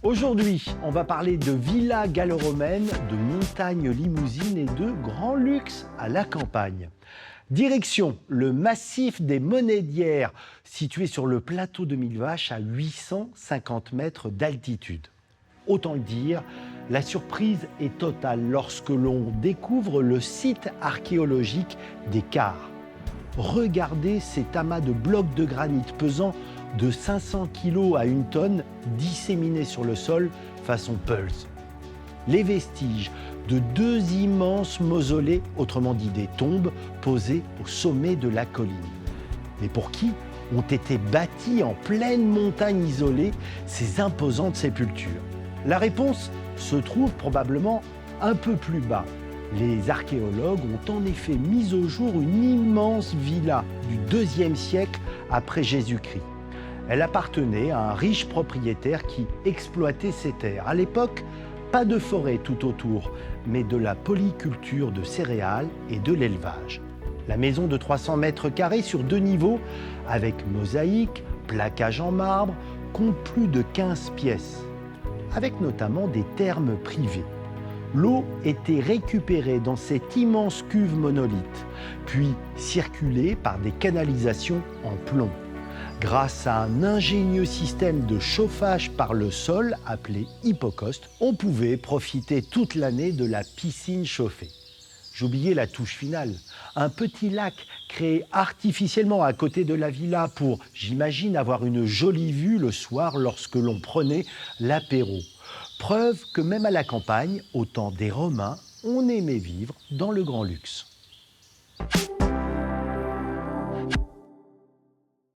Aujourd'hui, on va parler de villas gallo-romaines, de montagnes limousines et de grand luxe à la campagne. Direction le massif des Monédières, situé sur le plateau de Millevaches à 850 mètres d'altitude. Autant le dire, la surprise est totale lorsque l'on découvre le site archéologique des Cars. Regardez cet amas de blocs de granit pesant de 500 kg à 1 tonne disséminés sur le sol façon Pulse. Les vestiges de deux immenses mausolées, autrement dit des tombes, posées au sommet de la colline. Mais pour qui ont été bâties en pleine montagne isolée ces imposantes sépultures? La réponse se trouve probablement un peu plus bas. Les archéologues ont en effet mis au jour une immense villa du IIe siècle après Jésus-Christ. Elle appartenait à un riche propriétaire qui exploitait ses terres. À l'époque, pas de forêt tout autour, mais de la polyculture de céréales et de l'élevage. La maison de 300 mètres carrés sur 2 niveaux, avec mosaïque, plaquage en marbre, compte plus de 15 pièces, avec notamment des thermes privés. L'eau était récupérée dans cette immense cuve monolithe, puis circulée par des canalisations en plomb. Grâce à un ingénieux système de chauffage par le sol appelé hypocauste, on pouvait profiter toute l'année de la piscine chauffée. J'oubliais la touche finale, un petit lac créé artificiellement à côté de la villa pour, j'imagine, avoir une jolie vue le soir lorsque l'on prenait l'apéro. Preuve que même à la campagne, au temps des Romains, on aimait vivre dans le grand luxe.